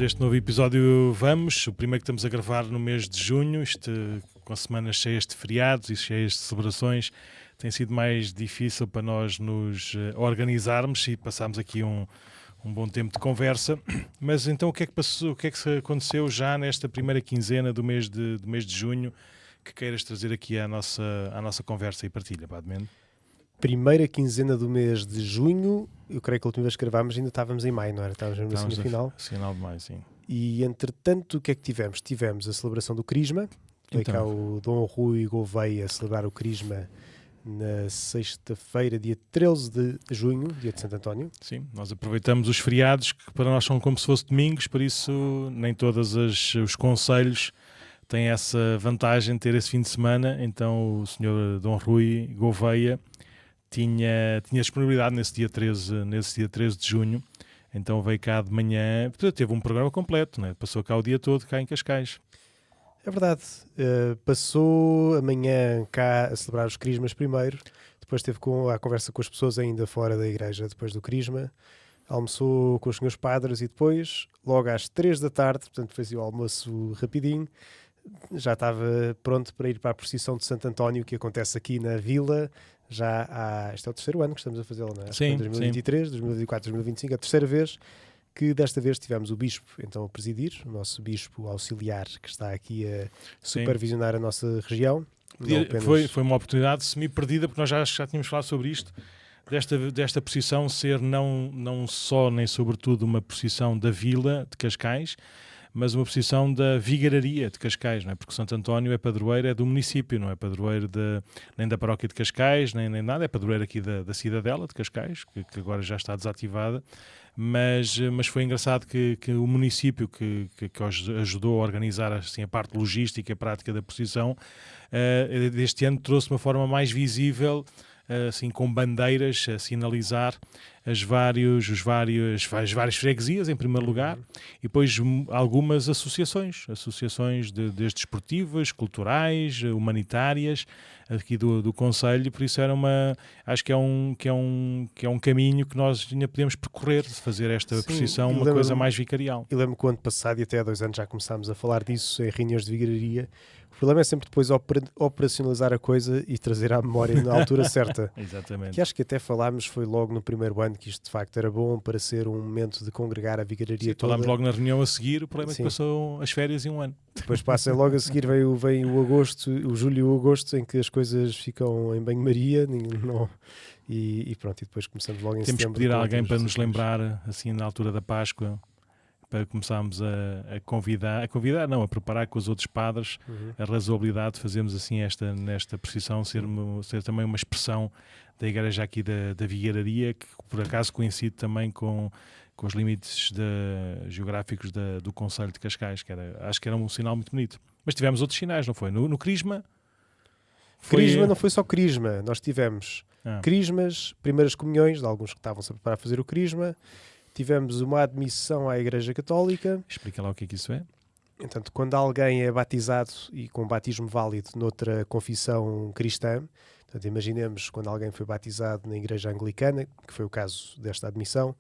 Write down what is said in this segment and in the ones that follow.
este novo episódio vamos, o primeiro que estamos a gravar no mês de junho, com semanas cheias de feriados e cheias de celebrações, tem sido mais difícil para nós nos organizarmos e passarmos aqui um bom tempo de conversa. Mas então o que é que passou, o que é que aconteceu já nesta primeira quinzena do mês de junho que queiras trazer aqui à nossa conversa e partilha, Padmeno? Primeira quinzena do mês de junho, eu creio que a última vez que gravámos ainda estávamos em maio, não era? Estávamos mesmo assim no final. Final de maio, sim. E entretanto, o que é que tivemos? Tivemos a celebração do Crisma, veio cá o Dom Rui Gouveia a celebrar o Crisma na sexta-feira, dia 13 de junho, dia de Santo António. Sim, nós aproveitamos os feriados, que para nós são como se fossem domingos, por isso nem todos os concelhos têm essa vantagem de ter esse fim de semana. Então o senhor Dom Rui Gouveia tinha disponibilidade nesse dia 13 de junho, então veio cá de manhã, teve um programa completo, né? Passou cá o dia todo, cá em Cascais. É verdade, passou a manhã cá a celebrar os Crismas primeiro, depois teve a conversa com as pessoas ainda fora da igreja, depois do Crisma, almoçou com os senhores padres e depois, logo às 3 da tarde, portanto fez o almoço rapidinho, já estava pronto para ir para a procissão de Santo António que acontece aqui na Vila. Este é o terceiro ano que estamos a fazê-lo, não é? Sim, 2023, 2024, 2025, a terceira vez que desta vez tivemos o Bispo então a presidir, o nosso Bispo auxiliar que está aqui a supervisionar a nossa região. Foi uma oportunidade semi-perdida, porque nós já tínhamos falado sobre isto, desta procissão ser não só nem sobretudo uma procissão da Vila de Cascais, mas uma procissão da Vigararia de Cascais, não é? Porque Santo António é padroeiro, é do município, não é padroeiro nem da paróquia de Cascais, nem nada, é padroeiro aqui da Cidadela de Cascais, que agora já está desativada, mas foi engraçado que o município que ajudou a organizar assim, a parte logística e prática da procissão, deste ano trouxe de uma forma mais visível, assim, com bandeiras a sinalizar as várias freguesias em primeiro lugar e depois algumas associações desde esportivas, culturais, humanitárias aqui do concelho, por isso acho que é um caminho que nós ainda podemos percorrer, de fazer esta procissão uma coisa mais vicarial. Eu lembro que o ano passado e até há 2 anos já começámos a falar disso em reuniões de vigararia. O problema é sempre depois operacionalizar a coisa e trazer à memória na altura certa. Exatamente. Que acho que até falámos, foi logo no primeiro ano, que isto de facto era bom para ser um momento de congregar a vigararia toda. Falámos logo na reunião a seguir, o problema é que passou as férias em um ano. Depois passa logo a seguir, vem o agosto, o julho e o agosto, em que as coisas ficam em banho-maria, e pronto, e depois começamos logo em setembro. Temos que pedir a alguém para nos lembrar, assim, na altura da Páscoa, para começarmos a preparar com os outros padres a razoabilidade de fazermos assim nesta procissão ser também uma expressão da igreja aqui da Vigararia, que por acaso coincide também com os limites geográficos do concelho de Cascais, acho que era um sinal muito bonito. Mas tivemos outros sinais, não foi? No Crisma? Crisma não foi só Crisma, nós tivemos Crismas, primeiras comunhões de alguns que estavam-se a preparar a fazer o Crisma. Tivemos uma admissão à Igreja Católica. Explica lá o que isso é. Portanto, quando alguém é batizado e com batismo válido noutra confissão cristã, portanto, imaginemos quando alguém foi batizado na Igreja Anglicana, que foi o caso desta admissão,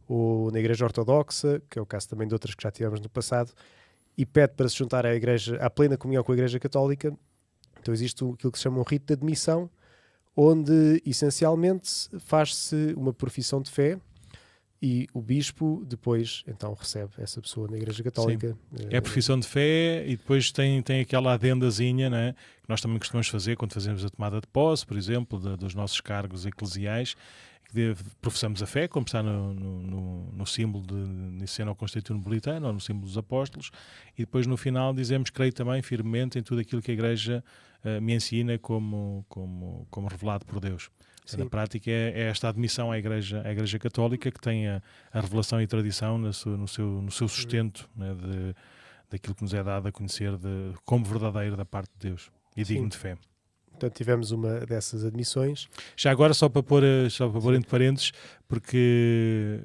ou na Igreja Ortodoxa, que é o caso também de outras que já tivemos no passado, e pede para se juntar à plena comunhão com a Igreja Católica, então existe aquilo que se chama um rito de admissão, onde essencialmente faz-se uma profissão de fé. E o bispo depois, então, recebe essa pessoa na Igreja Católica. Sim. É a profissão de fé e depois tem aquela adendazinha, né, que nós também costumamos fazer quando fazemos a tomada de posse, por exemplo, dos nossos cargos eclesiais, que professamos a fé, como está no símbolo de Niceno-Constantinopolitano, ou no símbolo dos apóstolos, e depois no final dizemos: creio também firmemente em tudo aquilo que a Igreja me ensina como revelado por Deus. Na prática é esta admissão à Igreja Católica, que tem a revelação e a tradição no seu sustento, né, daquilo que nos é dado a conhecer como verdadeiro da parte de Deus e digno de fé. Portanto, tivemos uma dessas admissões. Já agora, só para pôr entre parênteses, porque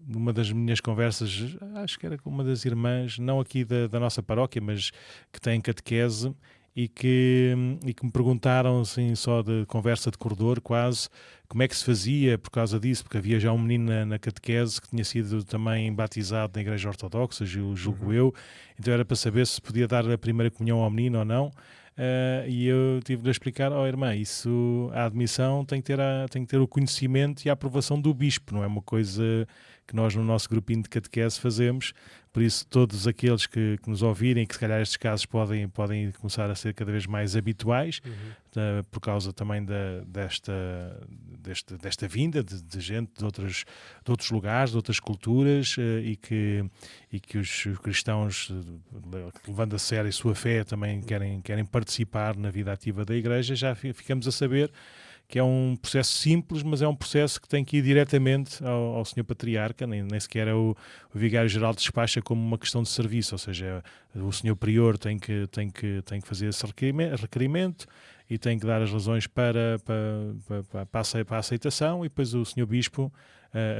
numa das minhas conversas, acho que era com uma das irmãs, não aqui da nossa paróquia, mas que tem catequese, e que me perguntaram, assim, só de conversa de corredor quase, como é que se fazia por causa disso, porque havia já um menino na catequese que tinha sido também batizado na Igreja Ortodoxa, julgo eu, então era para saber se podia dar a primeira comunhão ao menino ou não. E eu tive-lhe a explicar, irmã, isso, a admissão tem que ter o conhecimento e a aprovação do bispo, não é uma coisa que nós no nosso grupinho de catequese fazemos, por isso todos aqueles que nos ouvirem, que se calhar estes casos podem começar a ser cada vez mais habituais, por causa também desta vinda de gente de outros lugares, de outras culturas, e que os cristãos, levando a sério a sua fé, também querem participar na vida ativa da Igreja. Já ficamos a saber que é um processo simples, mas é um processo que tem que ir diretamente ao Sr. Patriarca, nem sequer o Vigário-Geral despacha como uma questão de serviço, ou seja, o Sr. Prior tem que fazer esse requerimento e tem que dar as razões para a aceitação, e depois o Sr. Bispo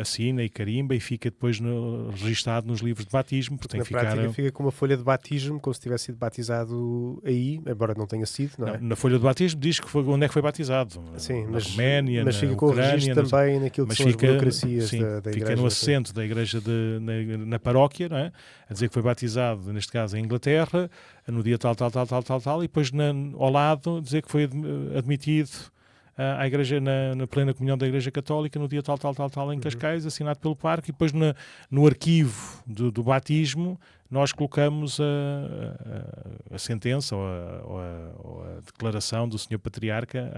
assina e carimba e fica depois registado nos livros de batismo. Porque na prática fica com uma folha de batismo, como se tivesse sido batizado aí, embora não tenha sido, não é? Na folha de batismo diz que onde é que foi batizado. Sim, na Roménia, mas fica na com Ucrânia, o registro também naquilo que são as burocracias da Igreja. Fica no assento da Igreja na paróquia, não é? A dizer que foi batizado, neste caso em Inglaterra, no dia tal, e depois ao lado dizer que foi admitido à Igreja, na plena comunhão da Igreja Católica, no dia tal, em Cascais, assinado pelo parque, e depois no arquivo do batismo nós colocamos a sentença ou a declaração do Sr. Patriarca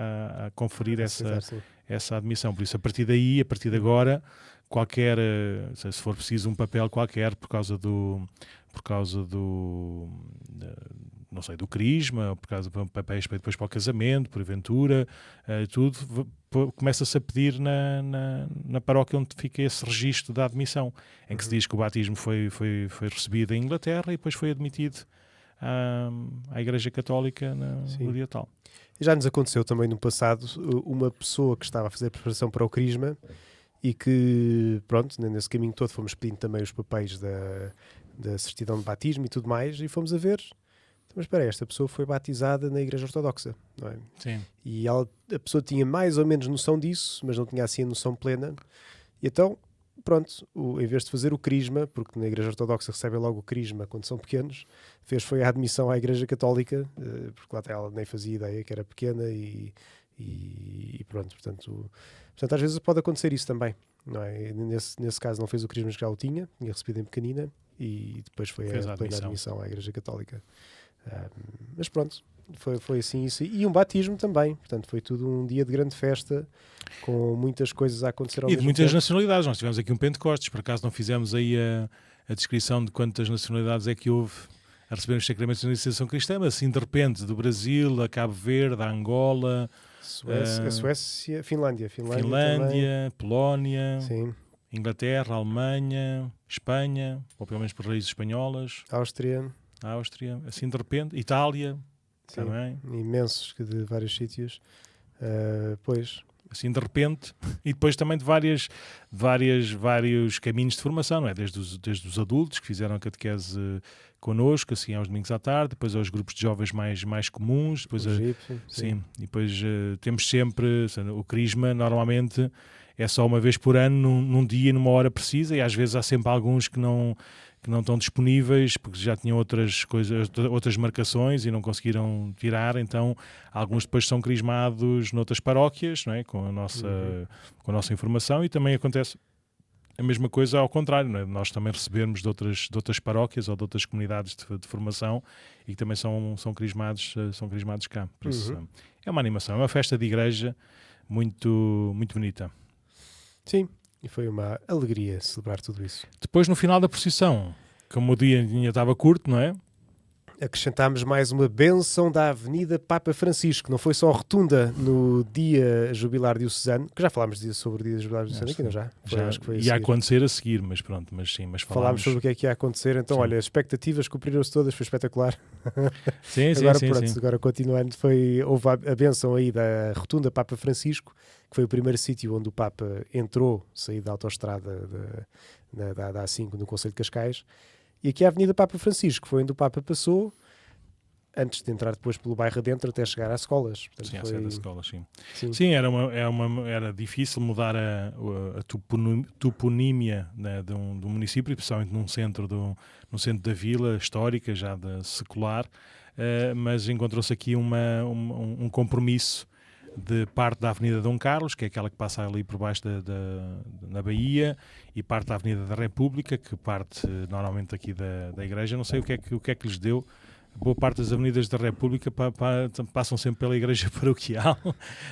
a conferir essa admissão. Por isso, a partir daí, a partir de agora, qualquer, se for preciso um papel qualquer por causa do não sei, do crisma, ou por causa de papéis depois para o casamento, porventura, tudo, começa-se a pedir na paróquia onde fica esse registro da admissão, em que se diz que o batismo foi recebido em Inglaterra e depois foi admitido à Igreja Católica no dia tal. Já nos aconteceu também no passado uma pessoa que estava a fazer preparação para o crisma e que, pronto, nesse caminho todo fomos pedindo também os papéis da certidão de batismo e tudo mais, e fomos a ver. Mas espera aí, esta pessoa foi batizada na Igreja Ortodoxa, não é? Sim. E a pessoa tinha mais ou menos noção disso, mas não tinha assim a noção plena. E então, pronto, em vez de fazer o crisma, porque na Igreja Ortodoxa recebem logo o crisma quando são pequenos, foi a admissão à Igreja Católica, porque lá até ela nem fazia ideia que era pequena e pronto. Portanto, às vezes pode acontecer isso também, não é? Nesse caso não fez o crisma, que já o tinha recebido em pequenina, e depois foi a plena admissão à Igreja Católica. Mas pronto, foi assim isso. E um batismo também, portanto foi tudo um dia de grande festa, com muitas coisas a acontecer ao mesmo tempo. E de muitas nacionalidades. Nós tivemos aqui um Pentecostes, por acaso não fizemos aí a descrição de quantas nacionalidades é que houve a receber os sacramentos de iniciação cristã, mas assim de repente, do Brasil a Cabo Verde, a Angola, a Suécia, Finlândia também. Polónia, sim. Inglaterra, Alemanha, Espanha, ou pelo menos por raízes espanholas, Áustria, assim de repente, Itália, sim, também. Imensos de vários sítios, pois. Assim de repente, e depois também de vários caminhos de formação, não é? Desde os adultos que fizeram a catequese connosco, assim aos domingos à tarde, depois aos grupos de jovens mais comuns, depois sim, e depois temos sempre o crisma, normalmente é só uma vez por ano, num dia e numa hora precisa, e às vezes há sempre alguns que não estão disponíveis porque já tinham outras marcações e não conseguiram tirar, então alguns depois são crismados noutras paróquias, não é? com a nossa informação, e também acontece a mesma coisa ao contrário, não é? Nós também recebemos de outras paróquias ou de outras comunidades de formação e que também são crismados cá. Por isso, é uma animação, é uma festa de igreja muito, muito bonita. Sim, e foi uma alegria celebrar tudo isso. Depois, no final da procissão, como o dia ainda estava curto, não é? Acrescentámos mais uma bênção da Avenida Papa Francisco. Não foi só rotunda no dia jubilar diocesano, que já falámos sobre o dia jubilar diocesano aqui, não já? Acho que foi ia acontecer a seguir, mas pronto, mas falámos sobre o que ia acontecer, então olha, as expectativas cumpriram-se todas, foi espetacular. Sim, agora continuando, houve a bênção aí da rotunda Papa Francisco, que foi o primeiro sítio onde o Papa entrou, saído da autoestrada da A5 no Concelho de Cascais. E aqui a Avenida Papa Francisco foi onde o Papa passou, antes de entrar depois pelo bairro dentro até chegar às escolas. Portanto, Sim, à sede das escolas, sim. Sim. Sim, era difícil mudar a toponímia, né, de um município, principalmente num centro da vila histórica, já secular, mas encontrou-se aqui um compromisso de parte da Avenida Dom Carlos, que é aquela que passa ali por baixo na Baía, e parte da Avenida da República, que parte normalmente aqui da Igreja. Não sei o que é que lhes deu. Boa parte das avenidas da República passam sempre pela Igreja Paroquial,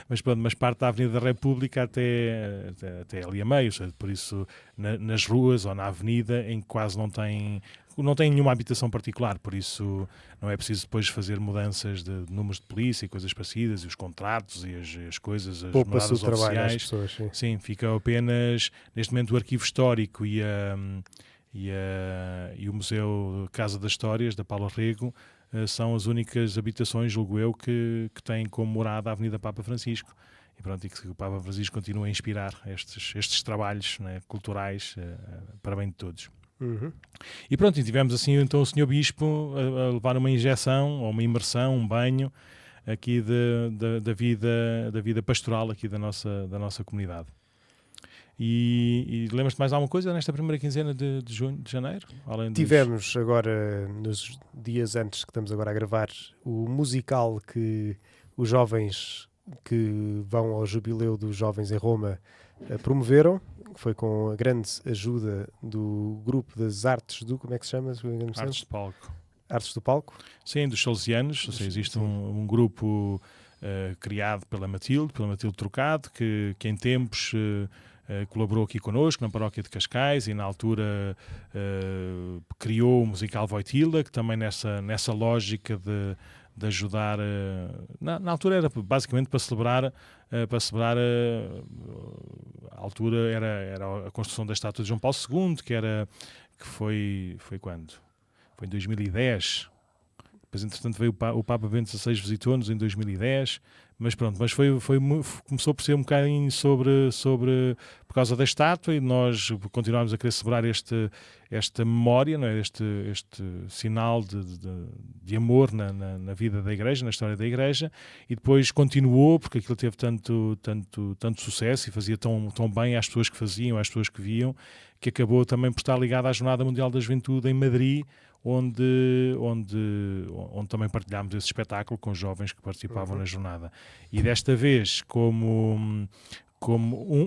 mas parte da Avenida da República até ali a meio, seja, por isso nas ruas ou na avenida em que quase não tem nenhuma habitação particular, por isso não é preciso depois fazer mudanças de números de polícia e coisas parecidas, e os contratos e as coisas, as Poupa-se moradas o trabalho às oficiais. pessoas, sim. Sim, fica apenas, neste momento, o Arquivo Histórico e o Museu Casa das Histórias, da Paulo Rego, são as únicas habitações, julgo eu, que têm como morada a Avenida Papa Francisco. E pronto, e que o Papa Francisco continua a inspirar estes trabalhos, né, culturais, para bem de todos. Uhum. E pronto, e tivemos assim então o Sr. Bispo a levar uma injeção, ou uma imersão, um banho, aqui da vida pastoral aqui da nossa comunidade. E lembras-te mais alguma coisa nesta primeira quinzena de janeiro? Além Tivemos agora, nos dias antes que estamos agora a gravar, o musical que os jovens que vão ao Jubileu dos Jovens em Roma promoveram, que foi com a grande ajuda do grupo das artes do... Como é que se chama? Artes de Palco. Artes do Palco? Sim, dos Salesianos. Ou seja, existe um grupo criado pela Matilde Trocado, que em tempos... colaborou aqui connosco na paróquia de Cascais e na altura criou o musical Voitila, que também nessa lógica de ajudar, na altura era basicamente para celebrar a altura era a construção da estátua de João Paulo II, que foi quando? Foi em 2010. Depois, entretanto, veio o Papa Bento XVI, visitou-nos em 2010, mas pronto, começou por ser um bocadinho por causa da estátua, e nós continuámos a querer celebrar esta memória, não é? este sinal de amor na vida da Igreja, na história da Igreja, e depois continuou, porque aquilo teve tanto sucesso e fazia tão bem às pessoas que faziam, às pessoas que viam, que acabou também por estar ligado à Jornada Mundial da Juventude em Madrid, onde também partilhámos esse espetáculo com os jovens que participavam na jornada. E desta vez, como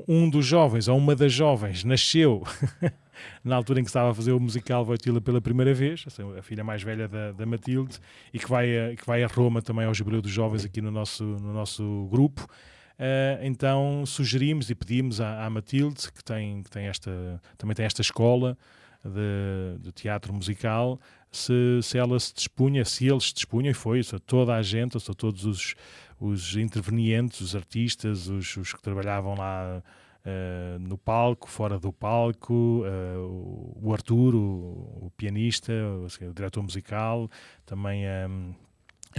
um dos jovens, ou uma das jovens, nasceu na altura em que estava a fazer o musical Voitila pela primeira vez, a filha mais velha da Matilde, e que vai a Roma também ao Jubileu dos Jovens aqui no nosso grupo, então sugerimos e pedimos à Matilde, que também tem esta escola de teatro musical, se ela se dispunha, se eles se dispunham, e foi toda a gente, todos os intervenientes, os artistas, os que trabalhavam lá no palco, fora do palco, o Arthur, o pianista, o diretor musical, também a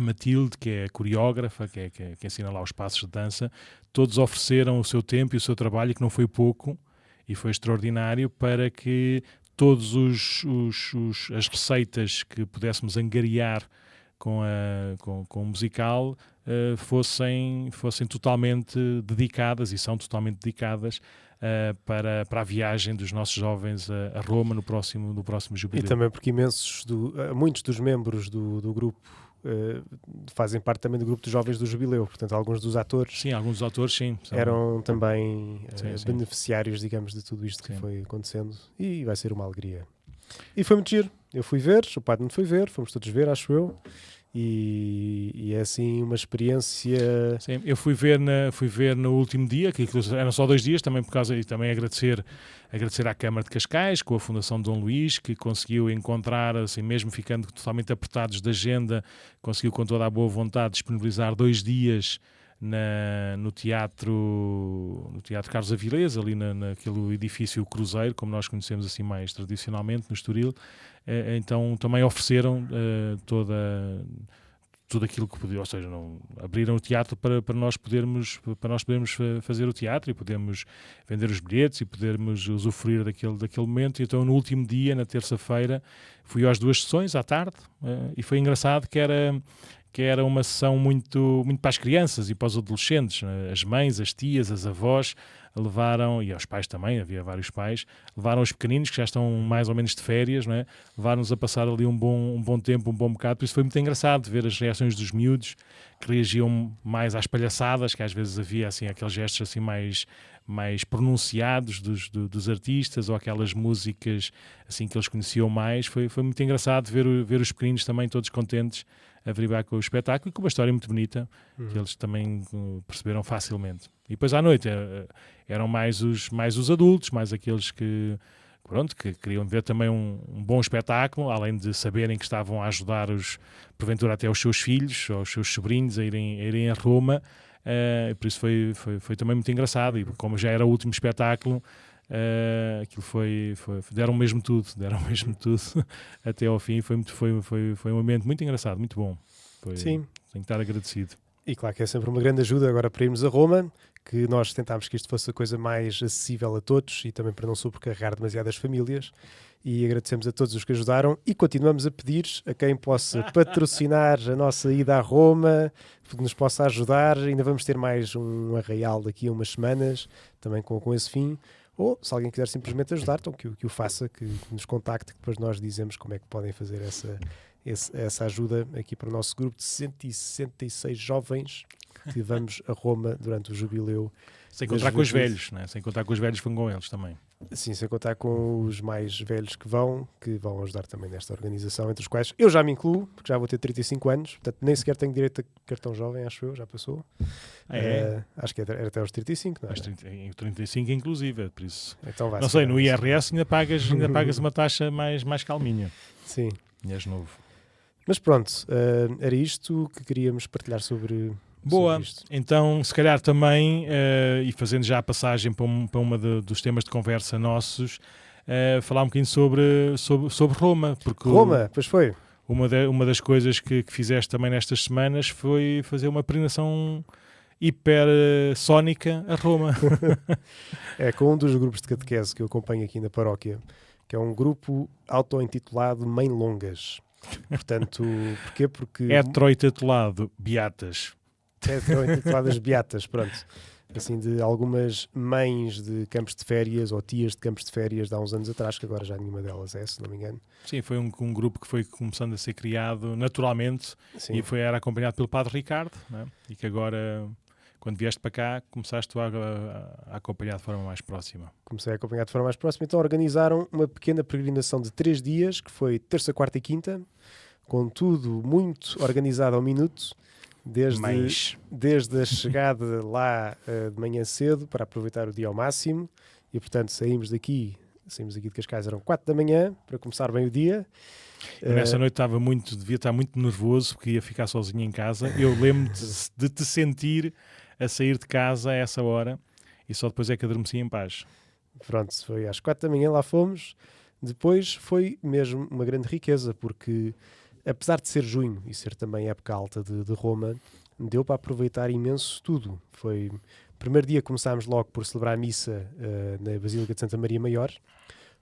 Matilde, que é a coreógrafa, que ensina lá os passos de dança, todos ofereceram o seu tempo e o seu trabalho, que não foi pouco, e foi extraordinário, para que todas as receitas que pudéssemos angariar com o musical fossem totalmente dedicadas, e são totalmente dedicadas para a viagem dos nossos jovens a Roma no próximo jubileu. E também porque muitos dos membros do grupo fazem parte também do grupo dos jovens do Jubileu, portanto alguns dos atores, sim, eram também sim. beneficiários, digamos, de tudo isto que foi acontecendo, e vai ser uma alegria. E foi muito giro, eu fui ver, o padre me foi ver, fomos todos ver, acho eu, e é assim uma experiência... Sim, eu fui ver no último dia, que eram só 2 dias, também também agradecer à Câmara de Cascais, com a Fundação Dom Luís, que conseguiu encontrar, assim, mesmo ficando totalmente apertados de agenda, conseguiu com toda a boa vontade disponibilizar 2 dias no Teatro Carlos Avilés, ali naquele edifício Cruzeiro, como nós conhecemos assim mais tradicionalmente, no Estoril. Então também ofereceram tudo aquilo que podia, ou seja, não, abriram o teatro para nós podermos fazer o teatro e podermos vender os bilhetes e podermos usufruir daquele momento. E então no último dia, na terça-feira, fui às 2 sessões à tarde e foi engraçado que era uma sessão muito, muito para as crianças e para os adolescentes, né? As mães, as tias, as avós levaram, e aos pais também, havia vários pais, levaram os pequeninos que já estão mais ou menos de férias, não é? Levaram-nos a passar ali um bom tempo, um bom bocado. Por isso foi muito engraçado ver as reações dos miúdos que reagiam mais às palhaçadas, que às vezes havia assim, aqueles gestos assim mais pronunciados dos artistas, ou aquelas músicas assim que eles conheciam mais. Foi muito engraçado ver os pequeninos também todos contentes a vibrar com o espetáculo e com uma história muito bonita que eles também perceberam facilmente. E depois à noite eram mais os adultos, mais aqueles que queriam ver também um bom espetáculo, além de saberem que estavam a ajudar porventura até os seus filhos ou os seus sobrinhos a irem a Roma. Por isso foi também muito engraçado, e como já era o último espetáculo, aquilo deram mesmo tudo até ao fim. Foi um momento muito engraçado, muito bom. Sim. Tenho que estar agradecido. E claro que é sempre uma grande ajuda agora para irmos a Roma, que nós tentámos que isto fosse a coisa mais acessível a todos e também para não sobrecarregar demasiadas famílias. E agradecemos a todos os que ajudaram e continuamos a pedir a quem possa patrocinar a nossa ida a Roma, que nos possa ajudar. Ainda vamos ter mais um arraial daqui a umas semanas, também com esse fim. Ou, se alguém quiser simplesmente ajudar, então que o faça, que nos contacte, que depois nós dizemos como é que podem fazer essa ajuda aqui para o nosso grupo de 166 jovens que vamos a Roma durante o jubileu. Sem contar com os velhos, né? Sem contar com os velhos que vão com eles também. Sim, sem contar com os mais velhos que vão ajudar também nesta organização, entre os quais eu já me incluo, porque já vou ter 35 anos, portanto nem sequer tenho direito a cartão jovem, acho eu, já passou. Acho que era até aos 35, não é? 35 inclusive, por isso. Então não sei, no IRS ainda pagas uma taxa mais calminha. Sim. E és novo. Mas pronto, era isto que queríamos partilhar sobre... Boa, então se calhar também, e fazendo já a passagem para uma dos temas de conversa nossos, falar um bocadinho sobre Roma. Porque Roma, pois foi. Uma das coisas que fizeste também nestas semanas foi fazer uma peregrinação hipersónica a Roma. É com um dos grupos de catequese que eu acompanho aqui na paróquia, que é um grupo auto-intitulado Mãe Longas. Portanto, porquê? Porque... Heterointitulado Beatas. Heterointituladas Beatas, pronto. Assim, de algumas mães de campos de férias ou tias de campos de férias de há uns anos atrás, que agora já nenhuma delas é, se não me engano. Sim, foi um grupo que foi começando a ser criado naturalmente. Sim. E era acompanhado pelo Padre Ricardo, né? E que agora, quando vieste para cá, começaste a acompanhar de forma mais próxima. Comecei a acompanhar de forma mais próxima, então organizaram uma pequena peregrinação de 3 dias, que foi terça, quarta e quinta, com tudo muito organizado ao minuto. Desde a chegada lá de manhã cedo para aproveitar o dia ao máximo, e portanto saímos daqui de Cascais, eram 4 da manhã para começar bem o dia. Nessa noite devia estar muito nervoso porque ia ficar sozinho em casa. Eu lembro de te sentir a sair de casa a essa hora e só depois é que adormeci em paz. Pronto, foi às 4 da manhã, lá fomos. Depois foi mesmo uma grande riqueza, porque apesar de ser junho e ser também época alta de Roma, deu para aproveitar imenso tudo. Foi o primeiro dia, começámos logo por celebrar a missa na Basílica de Santa Maria Maior,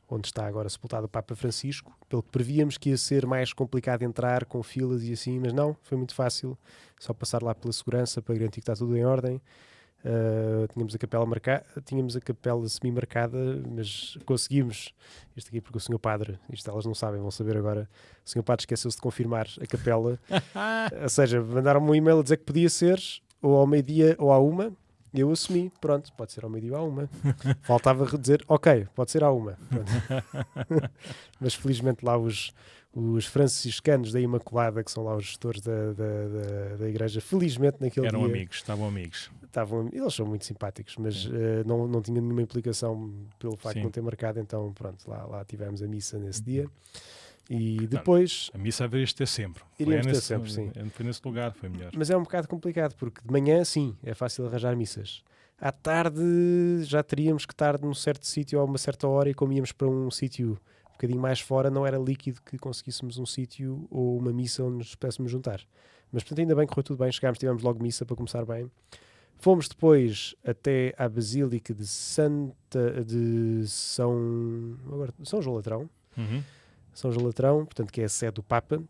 onde está agora sepultado o Papa Francisco, pelo que prevíamos que ia ser mais complicado entrar com filas e assim, mas não, foi muito fácil, só passar lá pela segurança para garantir que está tudo em ordem. Tínhamos a capela semi-marcada, mas conseguimos, isto aqui porque o Sr. Padre, isto elas não sabem, vão saber agora, o Sr. Padre esqueceu-se de confirmar a capela, ou seja, mandaram-me um e-mail a dizer que podia ser ou ao meio-dia ou à 1, e eu assumi, pronto, pode ser ao meio-dia ou à 1, faltava dizer, ok, pode ser à 1, mas felizmente lá os franciscanos da Imaculada, que são lá os gestores da igreja, felizmente naquele dia... Estavam amigos. Eles são muito simpáticos, mas não tinha nenhuma implicação pelo facto de não ter marcado, então pronto, lá tivemos a missa nesse dia. E depois... Não, a missa haveria ter sempre. Sim. Foi nesse lugar, foi melhor. Mas é um bocado complicado, porque de manhã, sim, é fácil arranjar missas. À tarde já teríamos que estar num certo sítio a uma certa hora, e como íamos para um sítio bocadinho mais fora, não era líquido que conseguíssemos um sítio ou uma missa onde nos pudéssemos juntar. Mas, portanto, ainda bem que correu tudo bem. Chegámos, tivemos logo missa para começar bem. Fomos depois até à Basílica de São João Latrão. São João Latrão, portanto, que é a sede do Papa.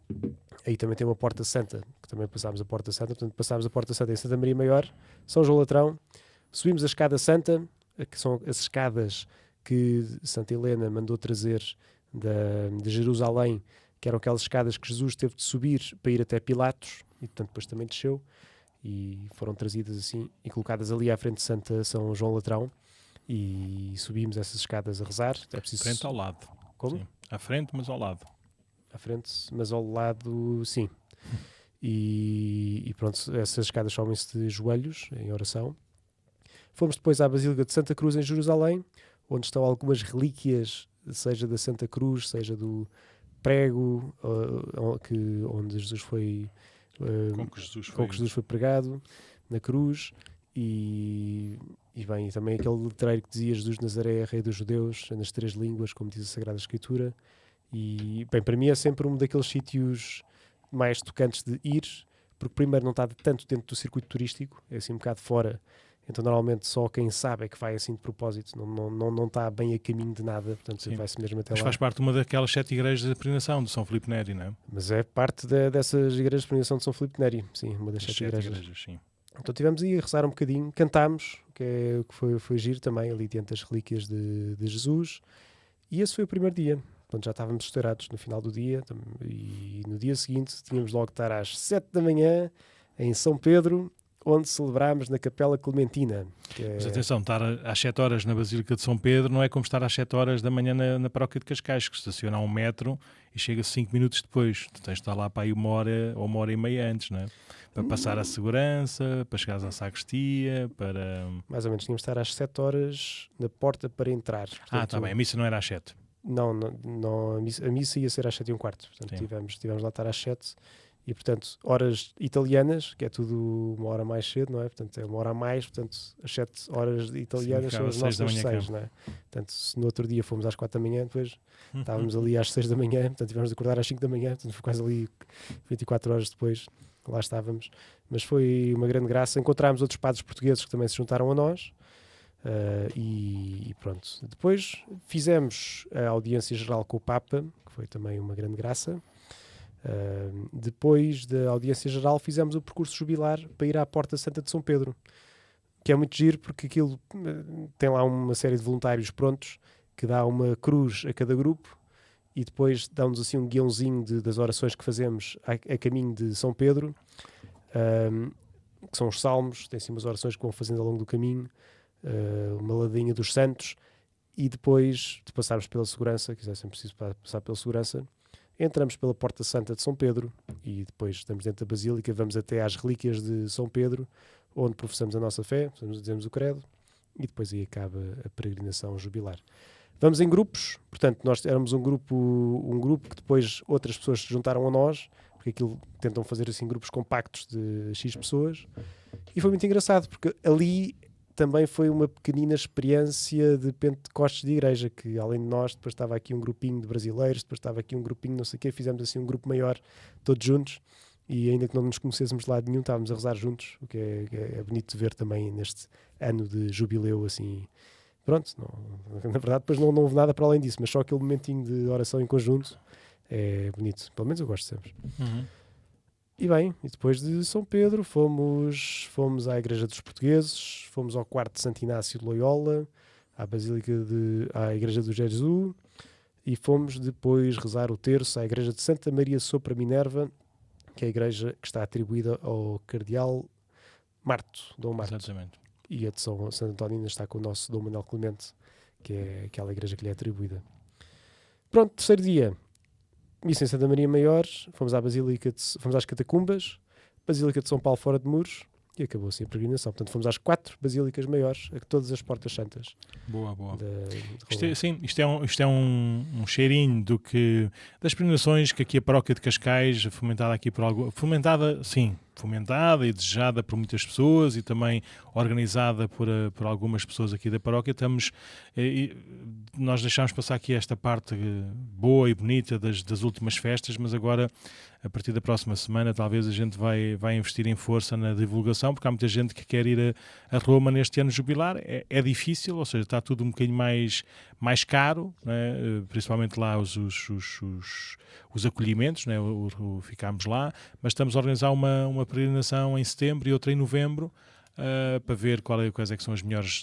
Aí também tem uma Porta Santa, que também passámos a Porta Santa. Portanto, passámos a Porta Santa em Santa Maria Maior, São João Latrão. Subimos a Escada Santa, que são as escadas que Santa Helena mandou trazer de Jerusalém, que eram aquelas escadas que Jesus teve de subir para ir até Pilatos, e portanto depois também desceu, e foram trazidas assim e colocadas ali à frente de São João Latrão, e subimos essas escadas a rezar. É preciso... Frente ao lado. Como? Sim. À frente, mas ao lado. À frente, mas ao lado, sim. E pronto, essas escadas sobem-se de joelhos em oração. Fomos depois à Basílica de Santa Cruz em Jerusalém, onde estão algumas relíquias, seja da Santa Cruz, seja do prego onde Jesus foi, Com que Jesus foi pregado na cruz, e bem, e também aquele letreiro que dizia Jesus de Nazaré, Rei dos Judeus, nas 3 línguas, como diz a Sagrada Escritura. E bem, para mim é sempre um daqueles sítios mais tocantes de ir, porque primeiro não está tanto dentro do circuito turístico, é assim um bocado fora. Então, normalmente, só quem sabe é que vai assim de propósito, não está bem a caminho de nada, portanto, vai-se mesmo até lá. Mas faz parte de uma daquelas 7 igrejas da peregrinação de São Filipe Neri, não é? Mas é parte dessas igrejas de peregrinação de São Filipe Neri, sim, uma das 7 igrejas. Sim. Então, tivemos aí a rezar um bocadinho, cantámos, que foi giro também, ali diante das relíquias de Jesus, e esse foi o primeiro dia. Portanto, já estávamos estourados no final do dia, e no dia seguinte tínhamos logo de estar às 7 da manhã em São Pedro, onde celebrámos na Capela Clementina. Mas atenção, estar às 7 horas na Basílica de São Pedro não é como estar às 7 horas da manhã na Paróquia de Cascais, que estaciona a 1 metro e chega 5 minutos depois. Tu tens de estar lá para aí 1 hora ou 1 hora e meia antes, não é? Para passar a segurança, para chegares à sacristia, para... Mais ou menos, tínhamos de estar às 7 horas na porta para entrar. Portanto, está bem, a missa não era às 7. Não, a missa ia ser às 7h15. Portanto, tivemos lá estar às 7. E, portanto, horas italianas, que é tudo 1 hora mais cedo, não é? Portanto, é 1 hora a mais, portanto, as 7 horas italianas são as nossas 6, não é? Portanto, se no outro dia fomos às 4 da manhã, depois estávamos ali às 6 da manhã, portanto, tivemos de acordar às 5 da manhã, portanto, foi quase ali 24 horas depois, lá estávamos. Mas foi uma grande graça. Encontramos outros padres portugueses que também se juntaram a nós, e pronto. Depois fizemos a audiência geral com o Papa, que foi também uma grande graça. Depois da audiência geral fizemos o percurso jubilar para ir à Porta Santa de São Pedro, que é muito giro porque aquilo tem lá uma série de voluntários prontos que dá uma cruz a cada grupo e depois dá-nos assim um guiãozinho das orações que fazemos a caminho de São Pedro, que são os salmos, tem assim umas orações que vão fazendo ao longo do caminho, uma ladinha dos santos, e depois de passarmos pela segurança, que é sempre preciso passar pela segurança, entramos pela Porta Santa de São Pedro e depois estamos dentro da Basílica, vamos até às relíquias de São Pedro, onde professamos a nossa fé, dizemos o credo, e depois aí acaba a peregrinação jubilar. Vamos em grupos, portanto, nós éramos um grupo que depois outras pessoas se juntaram a nós, porque aquilo tentam fazer assim grupos compactos de X pessoas, e foi muito engraçado, porque ali também foi uma pequenina experiência de Pentecostes de igreja, que além de nós, depois estava aqui um grupinho de brasileiros, depois estava aqui um grupinho não sei o quê, fizemos assim um grupo maior, todos juntos, e ainda que não nos conhecêssemos de lado nenhum, estávamos a rezar juntos, o que é bonito de ver também neste ano de jubileu, assim, pronto, na verdade depois não houve nada para além disso, mas só aquele momentinho de oração em conjunto é bonito, pelo menos eu gosto sempre. E bem, e depois de São Pedro fomos à Igreja dos Portugueses, fomos ao quarto de Santo Inácio de Loyola, à Igreja do Jesus, e fomos depois rezar o terço à Igreja de Santa Maria Sopra Minerva, que é a igreja que está atribuída ao Cardeal Dom Marto. Exatamente. E a de São Santo António ainda está com o nosso Dom Manuel Clemente, que é aquela igreja que lhe é atribuída. Pronto, terceiro dia. Missa em Santa Maria Maior, fomos às Catacumbas, Basílica de São Paulo fora de muros, e acabou assim a peregrinação. Portanto, fomos às 4 basílicas maiores, a todas as portas santas. Boa. Isto é um cheirinho das peregrinações que aqui a paróquia de Cascais, fomentada, sim, fomentada e desejada por muitas pessoas e também organizada por algumas pessoas aqui da paróquia. Nós deixámos passar aqui esta parte boa e bonita das últimas festas, mas agora, a partir da próxima semana, talvez a gente vai investir em força na divulgação, porque há muita gente que quer ir a Roma neste ano jubilar. É difícil, ou seja, está tudo um bocadinho mais caro, né? Principalmente lá os acolhimentos, né? Ficámos lá, mas estamos a organizar uma peregrinação em setembro e outra em novembro, para ver quais é que são as melhores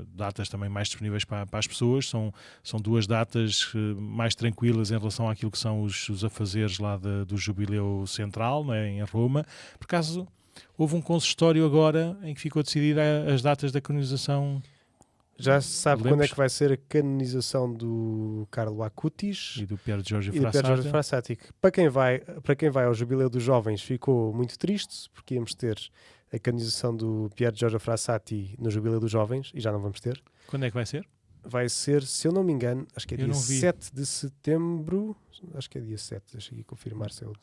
datas também mais disponíveis para as pessoas. São 2 datas mais tranquilas em relação àquilo que são os afazeres lá do Jubileu Central, né, em Roma. Por acaso, houve um consistório agora em que ficou decidida as datas da canonização. Já se sabe quando é que vai ser a canonização do Carlo Acutis E do Pier Giorgio Frassati. Para quem vai ao Jubileu dos Jovens ficou muito triste, porque íamos ter a canonização do Pier Giorgio Frassati no Jubileu dos Jovens e já não vamos ter. Quando é que vai ser? Vai ser, se eu não me engano, acho que é dia 7 de setembro. Acho que é dia 7, deixa aqui confirmar se é o...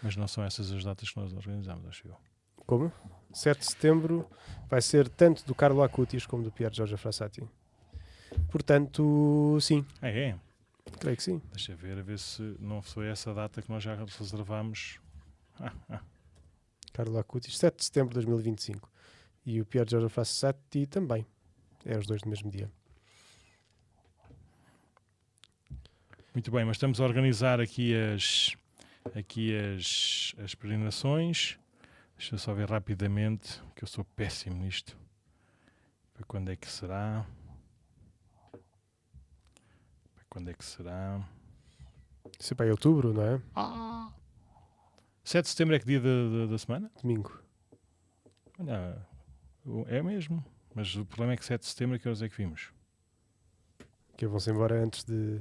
Mas não são essas as datas que nós organizamos, acho eu. Como? 7 de setembro vai ser tanto do Carlo Acutis como do Pier Giorgio Frassati. Portanto, sim. É? Creio que sim. Deixa ver se não foi essa data que nós já reservámos. Carlo Acutis, 7 de setembro de 2025. E o Pier Giorgio Frassati também. É os 2 no mesmo dia. Muito bem, mas estamos a organizar aqui as peregrinações. Deixa eu só ver rapidamente, que eu sou péssimo nisto. Para quando é que será? Isso é para outubro, não é? 7 de setembro é que dia da semana? Domingo. Olha, é mesmo. Mas o problema é que 7 de setembro, que horas é que vimos? Que vão-se embora antes de...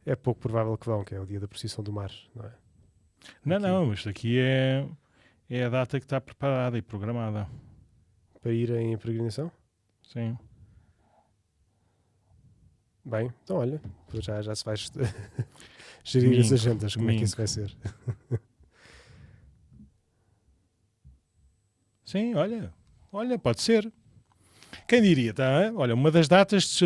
É pouco provável que vão, que é o dia da procissão do mar, não é? Não, isto aqui é a data que está preparada e programada. Para irem em peregrinação? Sim. Bem, então olha, já se vai gerir as agendas, como é que isso vai ser. Sim, olha, pode ser. Quem diria, tá? Olha, uma das datas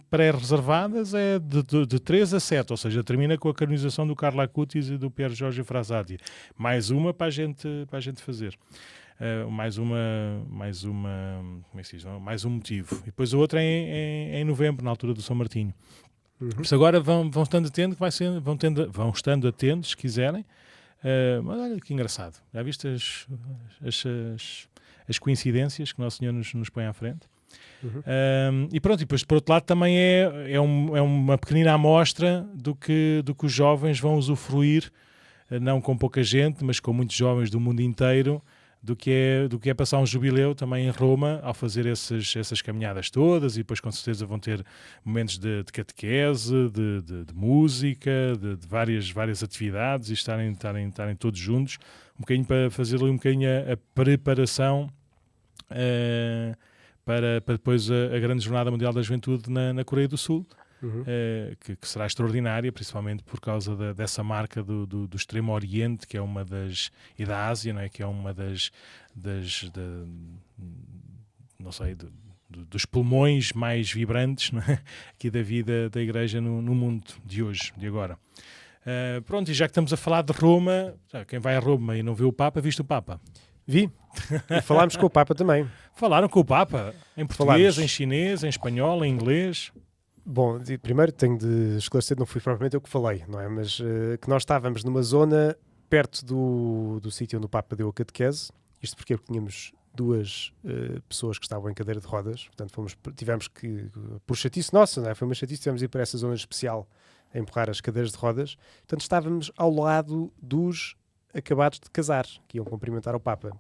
pré-reservadas é de 3 a 7, ou seja, termina com a canonização do Carlo Acutis e do Pier Giorgio Frassati. Mais uma para a gente fazer. Mais um motivo. E depois a outra é em novembro, na altura do São Martinho. Por isso agora vão estando atentos, vão estando atentos, se quiserem. Mas olha que engraçado. Já viste as coincidências que Nosso Senhor nos põe à frente? E pronto, e depois por outro lado também é uma pequenina amostra do que os jovens vão usufruir, não com pouca gente, mas com muitos jovens do mundo inteiro, do que é passar um jubileu também em Roma, ao fazer essas caminhadas todas, e depois com certeza vão ter momentos de catequese, de música, de várias atividades, e estarem todos juntos, um bocadinho para fazer ali um bocadinho a preparação para depois a grande Jornada Mundial da Juventude na Coreia do Sul, que será extraordinária, principalmente por causa dessa marca do Extremo Oriente, que é uma das... e da Ásia, não é? Que é uma não sei, dos pulmões mais vibrantes, não é? Aqui da vida da Igreja no mundo de hoje, de agora. Pronto, e já que estamos a falar de Roma, quem vai a Roma e não vê o Papa, viste o Papa? Vi. E falámos com o Papa também. Falaram com o Papa? Em português, em chinês, em espanhol, em inglês? Bom, primeiro tenho de esclarecer, não fui propriamente eu que falei, não é? Mas que nós estávamos numa zona perto do sítio onde o Papa deu a catequese. Isto porque tínhamos 2 pessoas que estavam em cadeira de rodas. Portanto, tivemos que, por chatice nossa, não é? Foi uma chatice, tivemos de ir para essa zona especial a empurrar as cadeiras de rodas. Portanto, estávamos ao lado dos acabados de casar, que iam cumprimentar o Papa.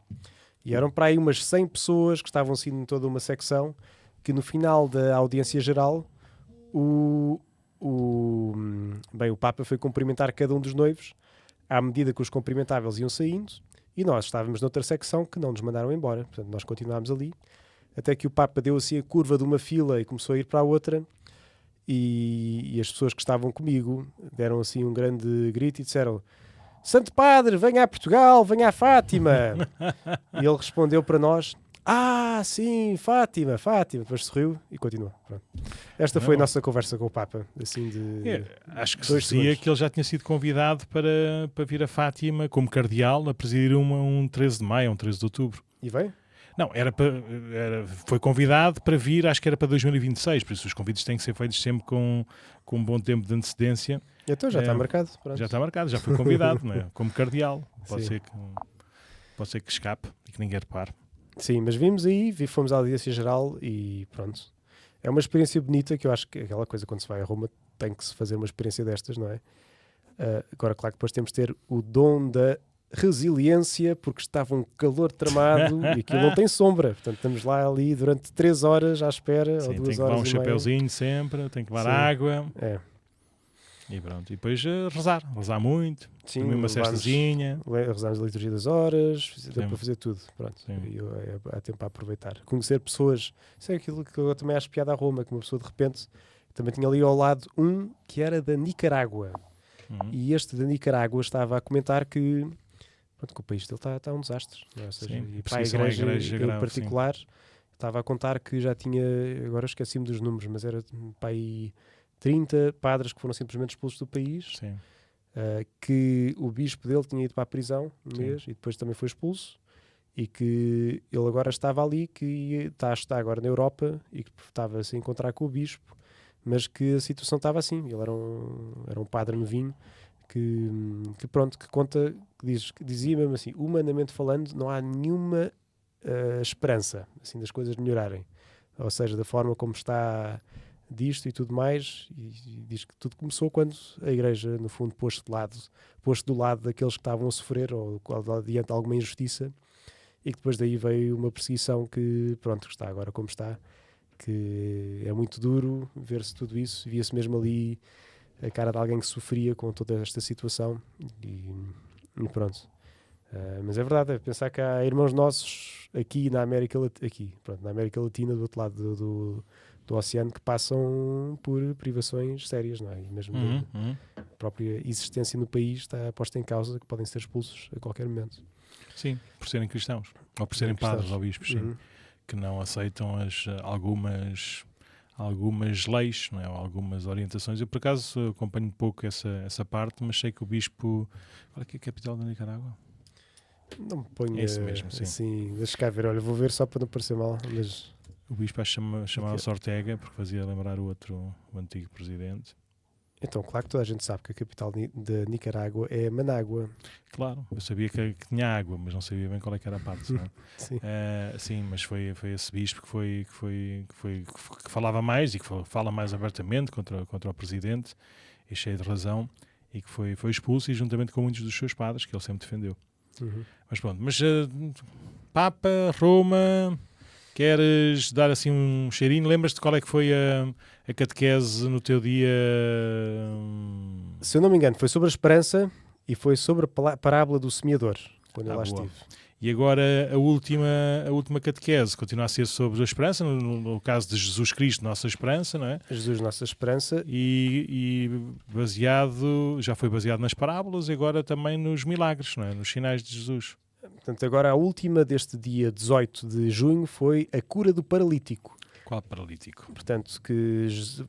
E eram para aí umas 100 pessoas que estavam assim em toda uma secção, que no final da audiência geral o Papa foi cumprimentar cada um dos noivos à medida que os cumprimentáveis iam saindo, e nós estávamos noutra secção que não nos mandaram embora. Portanto, nós continuámos ali, até que o Papa deu assim a curva de uma fila e começou a ir para a outra, e as pessoas que estavam comigo deram assim um grande grito e disseram: Santo Padre, venha a Portugal, venha a Fátima. E ele respondeu para nós, sim, Fátima. Depois sorriu e continuou. Pronto. Esta foi a nossa conversa com o Papa. Assim acho que se dizia que ele já tinha sido convidado para vir a Fátima como cardeal a presidir um 13 de maio, um 13 de outubro. E veio? Não, foi convidado para vir, acho que era para 2026, por isso os convites têm que ser feitos sempre com um bom tempo de antecedência. Então já está marcado. Pronto. Já está marcado, já foi convidado, não é? Como cardeal. Pode ser que escape e que ninguém repare. Sim, mas vimos aí, fomos à audiência geral e pronto. É uma experiência bonita que eu acho que aquela coisa quando se vai a Roma tem que se fazer uma experiência destas, não é? Agora, claro que depois temos de ter o dom da resiliência, porque estava um calor tramado e aquilo não tem sombra. Portanto, estamos lá ali durante 3 horas à espera, Sim, ou 2 horas. Tem que levar um chapéuzinho sempre, tem que levar água. E pronto. E depois rezar muito. Sim, dormir uma cestazinha. Rezamos a liturgia das horas, dá para fazer tudo. Pronto. Há tempo para aproveitar. Conhecer pessoas. Isso é aquilo que eu também acho piada a Roma, que uma pessoa de repente também tinha ali ao lado um que era da Nicarágua. E este da Nicarágua estava a comentar que o país dele está um desastre. Não é? Ou seja, e para a igreja em particular, estava a contar que já tinha, agora esqueci-me dos números, mas era para aí 30 padres que foram simplesmente expulsos do país, que o bispo dele tinha ido para a prisão um mês e depois também foi expulso, e que ele agora estava ali, que está agora na Europa e que estava a se encontrar com o bispo, mas que a situação estava assim. Ele era um padre novinho que conta, que dizia mesmo assim, humanamente falando, não há nenhuma esperança assim, das coisas melhorarem. Ou seja, da forma como está disto e tudo mais, e diz que tudo começou quando a igreja, no fundo, posto do lado daqueles que estavam a sofrer ou diante de alguma injustiça, e que depois daí veio uma perseguição que está agora como está, que é muito duro ver-se tudo isso, via-se mesmo ali a cara de alguém que sofria com toda esta situação e pronto. Mas é verdade, é pensar que há irmãos nossos aqui na América Latina, do outro lado do oceano, que passam por privações sérias, não é? E mesmo a própria existência no país está posta em causa, que podem ser expulsos a qualquer momento. Sim, por serem cristãos, ou por serem padres ou bispos, sim, que não aceitam algumas leis, não é? Ou algumas orientações. Eu, por acaso, acompanho pouco essa parte, mas sei que o bispo... Qual é que é a capital da Nicarágua? Não me ponho isso mesmo, sim. Assim, deixa cá ver, olha, vou ver só para não parecer mal, mas... O bispo chamava-se Ortega, porque fazia lembrar o antigo presidente. Então, claro que toda a gente sabe que a capital da Nicarágua é Manágua. Claro, eu sabia que tinha água, mas não sabia bem qual é que era a parte. Não? Sim. Sim, mas foi esse bispo que falava mais e que fala mais abertamente contra o presidente, e cheio de razão, e que foi expulso, e juntamente com muitos dos seus padres, que ele sempre defendeu. Mas pronto, Papa, Roma... Queres dar assim um cheirinho? Lembras-te qual é que foi a catequese no teu dia? Se eu não me engano, foi sobre a esperança e foi sobre a parábola do semeador, quando eu lá estive. E agora a última catequese continua a ser sobre a esperança, no caso de Jesus Cristo, nossa esperança, não é? Jesus, nossa esperança. E já foi baseado nas parábolas e agora também nos milagres, não é? Nos sinais de Jesus. Portanto, agora a última deste dia 18 de junho foi a cura do paralítico. Qual paralítico? Portanto, que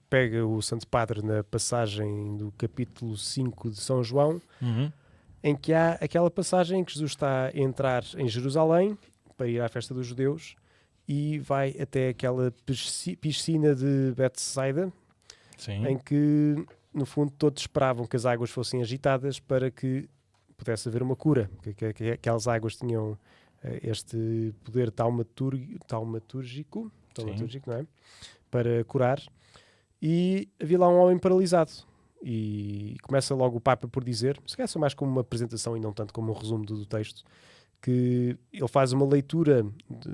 pega o Santo Padre na passagem do capítulo 5 de São João, em que há aquela passagem em que Jesus está a entrar em Jerusalém para ir à festa dos judeus e vai até aquela piscina de Betsaida, em que, no fundo, todos esperavam que as águas fossem agitadas para que pudesse haver uma cura, que aquelas águas tinham este poder taumatúrgico, não é? Para curar, e havia lá um homem paralisado, e começa logo o Papa por dizer, se calhar só mais como uma apresentação e não tanto como um resumo do texto, que ele faz uma leitura,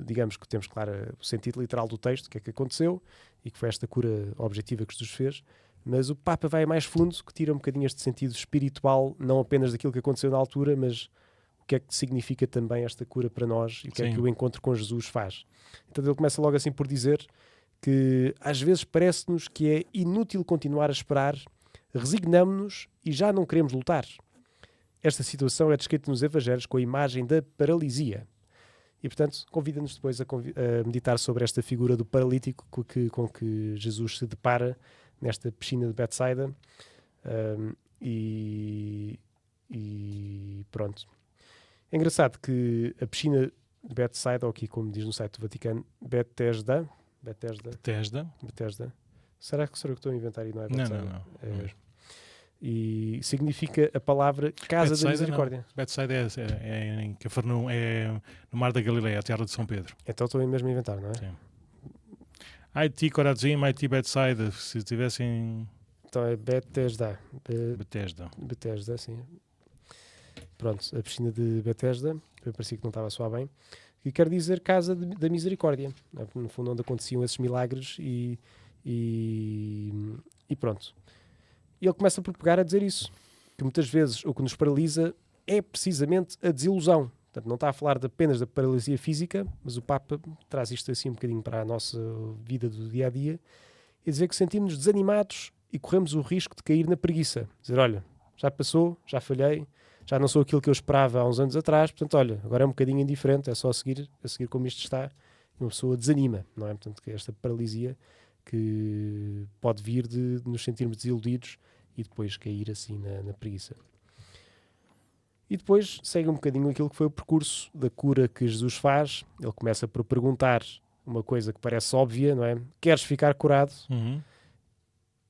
digamos que temos claro o sentido literal do texto, o que é que aconteceu, e que foi esta cura objetiva que Jesus fez. Mas o Papa vai mais fundo, que tira um bocadinho este sentido espiritual, não apenas daquilo que aconteceu na altura, mas o que é que significa também esta cura para nós e o que é que o encontro com Jesus faz. Então ele começa logo assim por dizer que às vezes parece-nos que é inútil continuar a esperar, resignamo-nos e já não queremos lutar. esta situação é descrita nos Evangelhos com a imagem da paralisia. E, portanto, convida-nos depois a meditar sobre esta figura do paralítico com que Jesus se depara nesta piscina de Betsaida. E pronto. É engraçado que a piscina de Betsaida, ou aqui como diz no site do Vaticano, Betesda. Será que estou a inventar e não é Betsaida? Não. E significa a palavra Casa Betsaida, da Misericórdia. Não. Betsaida é em Cafarnaum, é no Mar da Galileia, a terra de São Pedro. Então estou mesmo a inventar, não é? Sim. Haiti Corazim, Haiti Betsaida, se tivessem... Então é Betesda. Betesda, sim. Pronto, a piscina de Betesda, eu parecia que não estava a soar bem, que quer dizer Casa da Misericórdia, no fundo onde aconteciam esses milagres e pronto. E ele começa por pegar a dizer isso, que muitas vezes o que nos paralisa é precisamente a desilusão. Portanto, não está a falar apenas da paralisia física, mas o Papa traz isto assim um bocadinho para a nossa vida do dia-a-dia, e dizer que sentimos-nos desanimados e corremos o risco de cair na preguiça. Dizer, olha, já passou, já falhei, já não sou aquilo que eu esperava há uns anos atrás, portanto, olha, agora é um bocadinho indiferente, é só a seguir como isto está, e uma pessoa desanima, não é? Portanto, que esta paralisia que pode vir de nos sentirmos desiludidos e depois cair assim na preguiça. E depois segue um bocadinho aquilo que foi o percurso da cura que Jesus faz. Ele começa por perguntar uma coisa que parece óbvia, não é? Queres ficar curado? Uhum.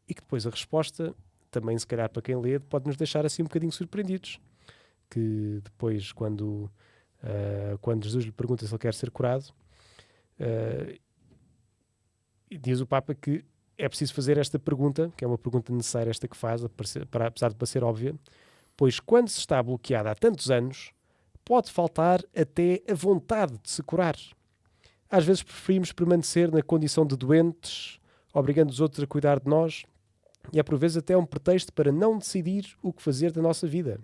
E que depois a resposta, também se calhar para quem lê, pode nos deixar assim um bocadinho surpreendidos. Que depois, quando Jesus lhe pergunta se ele quer ser curado, diz o Papa que é preciso fazer esta pergunta, que é uma pergunta necessária esta que faz, apesar de parecer óbvia, pois quando se está bloqueado há tantos anos, pode faltar até a vontade de se curar. Às vezes preferimos permanecer na condição de doentes, obrigando os outros a cuidar de nós, e é por vezes até um pretexto para não decidir o que fazer da nossa vida.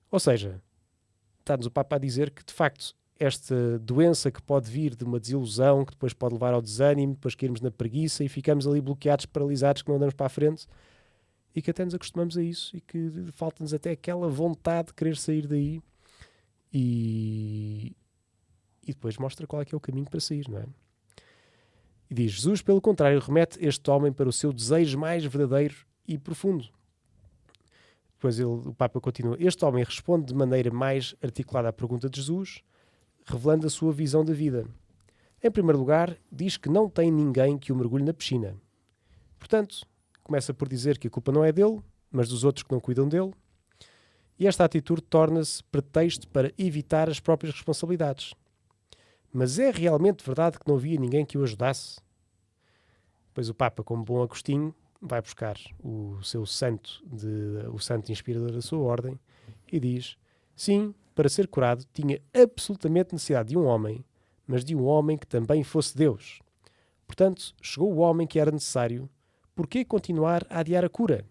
Ou seja, está-nos o Papa a dizer que, de facto, esta doença que pode vir de uma desilusão, que depois pode levar ao desânimo, depois cairmos na preguiça e ficamos ali bloqueados, paralisados, que não andamos para a frente, e que até nos acostumamos a isso e que falta-nos até aquela vontade de querer sair daí e depois mostra qual é que é o caminho para sair, não é? E diz, Jesus, pelo contrário, remete este homem para o seu desejo mais verdadeiro e profundo. Depois o Papa continua, este homem responde de maneira mais articulada à pergunta de Jesus, revelando a sua visão da vida. Em primeiro lugar, diz que não tem ninguém que o mergulhe na piscina. Portanto, começa por dizer que a culpa não é dele, mas dos outros que não cuidam dele. E esta atitude torna-se pretexto para evitar as próprias responsabilidades. Mas é realmente verdade que não havia ninguém que o ajudasse? Pois o Papa, como bom Agostinho, vai buscar o santo inspirador da sua ordem e diz, sim, para ser curado tinha absolutamente necessidade de um homem, mas de um homem que também fosse Deus. Portanto, chegou o homem que era necessário. Por que continuar a adiar a cura?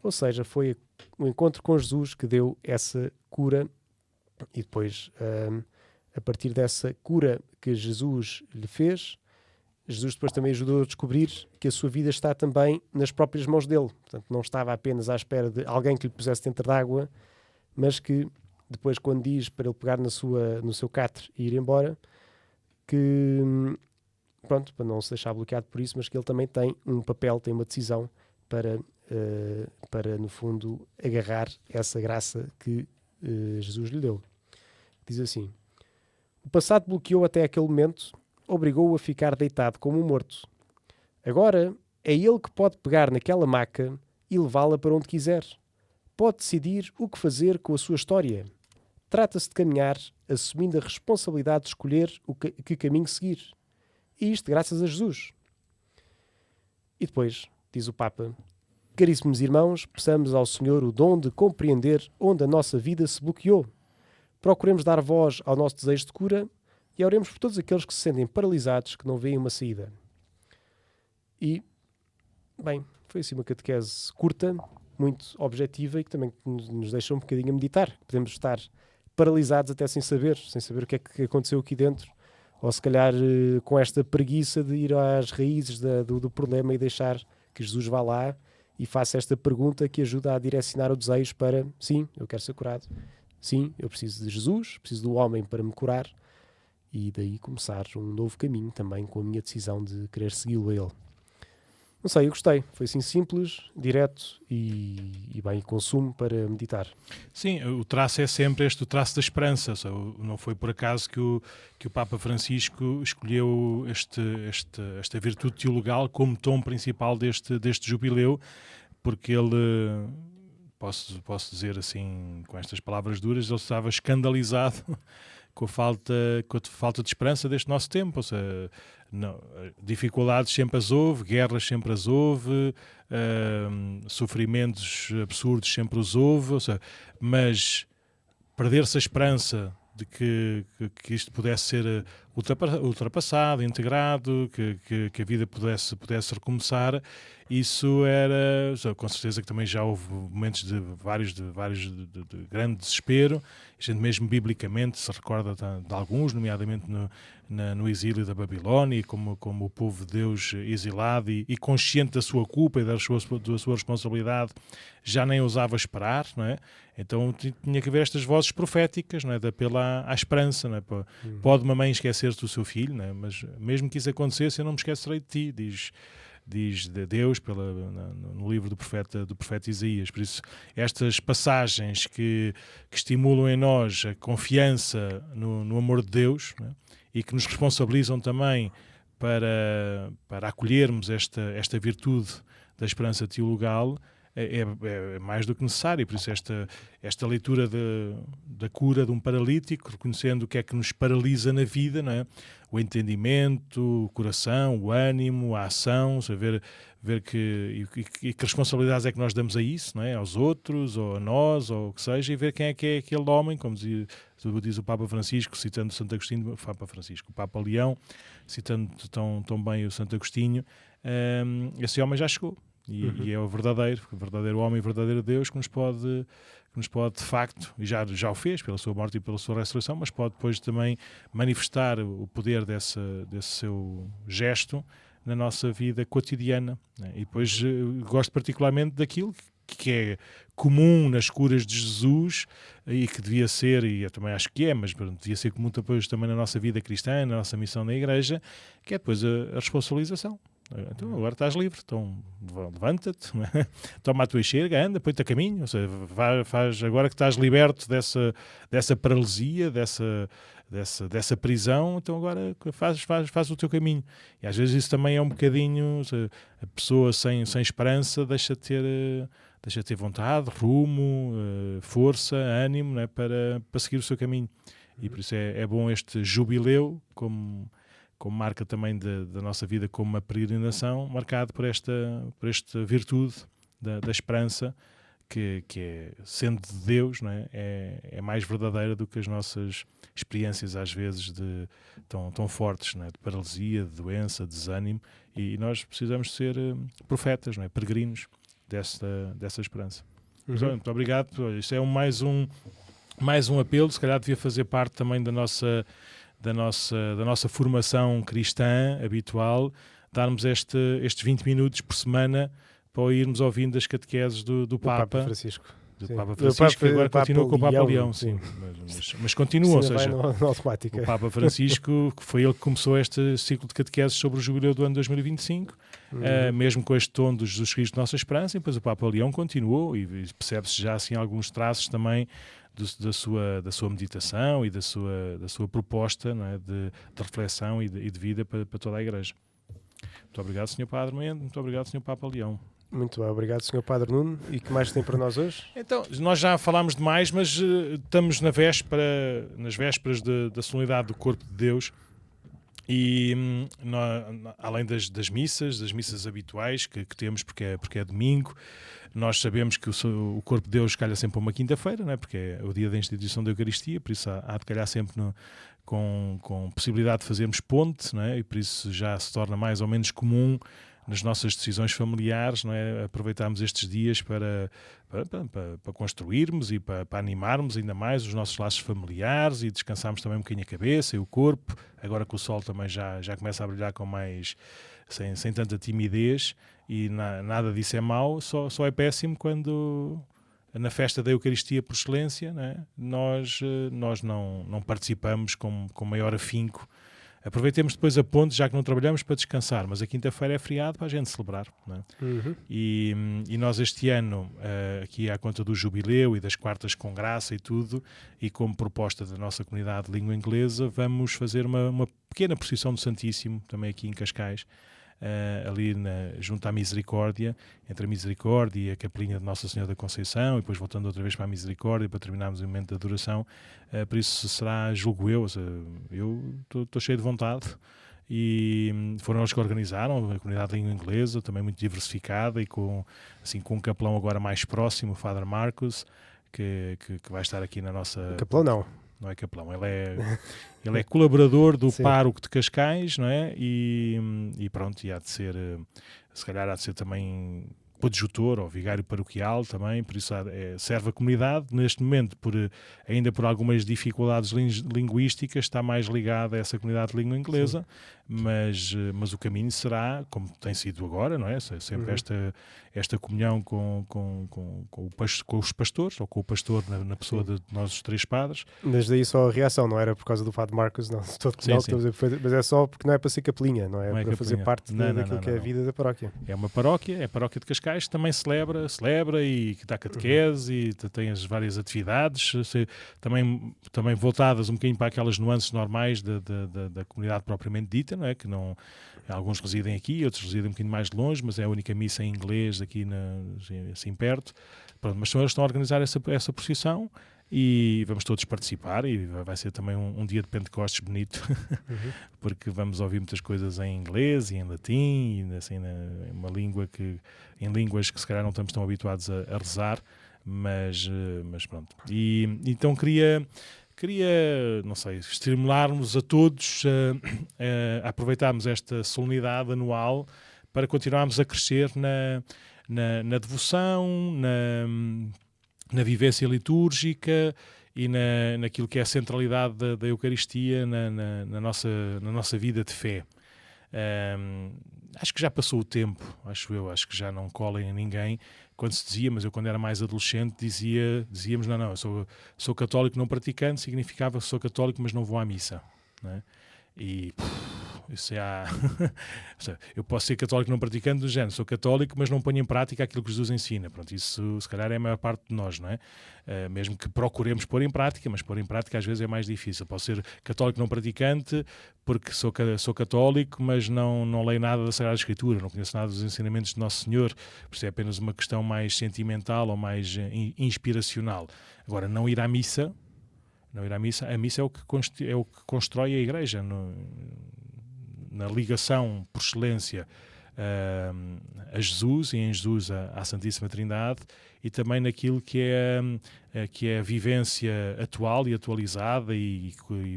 Ou seja, foi o encontro com Jesus que deu essa cura e depois, a partir dessa cura que Jesus lhe fez, Jesus depois também ajudou a descobrir que a sua vida está também nas próprias mãos dele. Portanto, não estava apenas à espera de alguém que lhe pusesse dentro d'água, mas que depois, quando diz para ele pegar no seu catre e ir embora, que, pronto, para não se deixar bloqueado por isso, mas que ele também tem um papel, tem uma decisão para no fundo, agarrar essa graça que Jesus lhe deu. Diz assim, o passado bloqueou até aquele momento, obrigou-o a ficar deitado como um morto. Agora é ele que pode pegar naquela maca e levá-la para onde quiser. Pode decidir o que fazer com a sua história. Trata-se de caminhar, assumindo a responsabilidade de escolher que caminho seguir. E isto graças a Jesus. E depois, diz o Papa, caríssimos irmãos, peçamos ao Senhor o dom de compreender onde a nossa vida se bloqueou. Procuremos dar voz ao nosso desejo de cura e oremos por todos aqueles que se sentem paralisados, que não veem uma saída. E, bem, foi assim uma catequese curta, muito objetiva e que também nos deixa um bocadinho a meditar. Podemos estar paralisados até sem saber o que é que aconteceu aqui dentro, ou se calhar com esta preguiça de ir às raízes do problema e deixar que Jesus vá lá e faço esta pergunta que ajuda a direcionar o desejo para, sim, eu quero ser curado, sim, eu preciso de Jesus, preciso do homem para me curar, e daí começar um novo caminho também com a minha decisão de querer segui-lo a ele. Não sei, eu gostei. Foi assim simples, direto e bem, consumo para meditar. Sim, o traço é sempre o traço da esperança. Não foi por acaso que o Papa Francisco escolheu esta virtude teologal como tom principal deste jubileu, porque ele, posso dizer assim, com estas palavras duras, ele estava escandalizado com a falta de esperança deste nosso tempo. Ou seja, não, dificuldades sempre as houve, guerras sempre as houve, sofrimentos absurdos sempre os houve, ou seja, mas perder-se a esperança de que isto pudesse ser ultrapassado, integrado, que a vida pudesse recomeçar, isso era, com certeza que também já houve momentos de grande desespero. A gente mesmo biblicamente se recorda de alguns, nomeadamente no exílio da Babilónia, como o povo de Deus exilado e consciente da sua culpa e da sua responsabilidade, já nem ousava esperar, não é? Então tinha que haver estas vozes proféticas, não é? De apelo à esperança, não é? Pode uma mãe esquecer-se do seu filho, não é? Mas mesmo que isso acontecesse, eu não me esquecerei de ti, diz Deus no livro do profeta Isaías. Por isso, estas passagens que estimulam em nós a confiança no amor de Deus, não é? E que nos responsabilizam também para acolhermos esta virtude da esperança teologal, é mais do que necessário. Por isso esta leitura da cura de um paralítico, reconhecendo o que é que nos paralisa na vida, não é? O entendimento, o coração, o ânimo, a ação, ver que responsabilidades é que nós damos a isso, não é? Aos outros, ou a nós, ou o que seja, e ver quem é que é aquele homem, como diz o Papa Francisco, citando Santo Agostinho, o Papa Leão, citando tão bem o Santo Agostinho, esse homem já chegou. E é o verdadeiro homem e verdadeiro Deus que nos pode de facto, e já o fez pela sua morte e pela sua ressurreição, mas pode depois também manifestar o poder desse seu gesto na nossa vida cotidiana, né? E depois gosto particularmente daquilo que é comum nas curas de Jesus e que devia ser, e eu também acho que é, mas devia ser comum depois também na nossa vida cristã, na nossa missão na Igreja, que é depois a responsabilização. Então agora estás livre, então levanta-te, toma a tua enxerga, anda, põe-te a caminho, ou seja, faz, agora que estás liberto dessa paralisia, dessa prisão, então agora faz o teu caminho. E às vezes isso também é um bocadinho, seja, a pessoa sem esperança deixa de ter vontade, rumo, força, ânimo, não é, para seguir o seu caminho. E por isso é bom este jubileu, como marca também da nossa vida como uma peregrinação, marcado por esta virtude da esperança, que é, sendo de Deus, não é? É mais verdadeira do que as nossas experiências às vezes tão fortes, não é? De paralisia, de doença, de desânimo, e nós precisamos ser profetas, não é? Peregrinos dessa esperança. Muito obrigado. Isto é mais um apelo, se calhar devia fazer parte também da nossa formação cristã habitual, darmos estes 20 minutos por semana para irmos ouvindo as catequeses do Papa Francisco. Do Papa Francisco, que agora continua com o Papa Leão, sim. Mas continua, ou seja, o Papa Francisco, que foi ele que começou este ciclo de catequeses sobre o jubileu do ano 2025, mesmo com este tom do Jesus Cristo de Nossa Esperança, e depois o Papa Leão continuou, e percebe-se já assim alguns traços também da sua meditação e da sua proposta, não é, de reflexão e de vida para toda a Igreja. Muito obrigado, Sr. Padre Mendes, muito obrigado, Sr. Papa Leão. Muito obrigado, Sr. Padre Nuno. E que mais tem para nós hoje? Então, nós já falámos demais, mas estamos nas vésperas da solenidade do Corpo de Deus, e além das missas habituais que temos, porque é domingo, nós sabemos que o Corpo de Deus calha sempre a uma quinta-feira, não é? Porque é o dia da instituição da Eucaristia, por isso há de calhar sempre com possibilidade de fazermos ponte, não é? E por isso já se torna mais ou menos comum nas nossas decisões familiares, não é? Aproveitarmos estes dias para construirmos e para animarmos ainda mais os nossos laços familiares e descansarmos também um bocadinho a cabeça e o corpo, agora que o sol também já começa a brilhar com mais sem tanta timidez, e nada disso é mau, só é péssimo quando na festa da Eucaristia por excelência, né, nós não participamos com maior afinco. Aproveitemos depois a ponte, já que não trabalhamos, para descansar, mas a quinta-feira é feriado para a gente celebrar. Né? E nós este ano, aqui à conta do jubileu e das quartas com graça e tudo, e como proposta da nossa comunidade de língua inglesa, vamos fazer uma pequena procissão do Santíssimo, também aqui em Cascais, ali junto à Misericórdia, entre a Misericórdia e a Capelinha de Nossa Senhora da Conceição, e depois voltando outra vez para a Misericórdia para terminarmos o momento de adoração. Por isso será, julgo eu estou cheio de vontade, e foram eles que organizaram, a comunidade de língua inglesa, também muito diversificada, e com um capelão agora mais próximo, o Father Marcos, que vai estar aqui na nossa... Capelão não é capelão, ele é colaborador do Sim. pároco de Cascais, não é? E pronto, e há de ser, se calhar há de ser também coadjutor ou vigário paroquial também, por isso serve a comunidade. Neste momento, ainda por algumas dificuldades linguísticas, está mais ligado a essa comunidade de língua inglesa, mas o caminho será, como tem sido agora, não é? Sempre esta comunhão com os pastores, ou com o pastor na pessoa de nós os três padres. Mas daí só a reação, não era por causa do Padre Marcos, não, mas é só porque não é para ser capelinha, não é para fazer parte daquilo que é a vida da paróquia. É uma paróquia, é a paróquia de Cascais, também celebra e dá catequese, e tem as várias atividades, também voltadas um bocadinho para aquelas nuances normais da comunidade propriamente dita, não é? Que não, alguns residem aqui, outros residem um bocadinho mais longe, mas é a única missa em inglês aqui assim perto. Pronto, mas são eles que estão a organizar essa procissão, e vamos todos participar, e vai ser também um dia de Pentecostes bonito, porque vamos ouvir muitas coisas em inglês e em latim, e assim, em línguas que se calhar não estamos tão habituados a rezar, mas pronto. E então queria, não sei, estimular-nos a todos a aproveitarmos esta solenidade anual para continuarmos a crescer na devoção, na vivência litúrgica e naquilo que é a centralidade da Eucaristia na nossa vida de fé. Acho que já passou o tempo, acho que já não cola em ninguém quando se dizia, mas eu quando era mais adolescente dizíamos, não, eu sou católico não praticante, significava que sou católico mas não vou à missa, não é? E isso eu posso ser católico não praticante do género, sou católico mas não ponho em prática aquilo que Jesus ensina. Pronto, isso se calhar é a maior parte de nós, não é? Mesmo que procuremos pôr em prática, mas pôr em prática às vezes é mais difícil. Posso ser católico não praticante porque sou católico, mas não leio nada da Sagrada Escritura, não conheço nada dos ensinamentos de Nosso Senhor, por isso é apenas uma questão mais sentimental ou mais inspiracional. Agora, não ir à missa, a missa é o que constrói a Igreja, na ligação por excelência a Jesus, e em Jesus à Santíssima Trindade, e também naquilo que é a vivência atual e atualizada e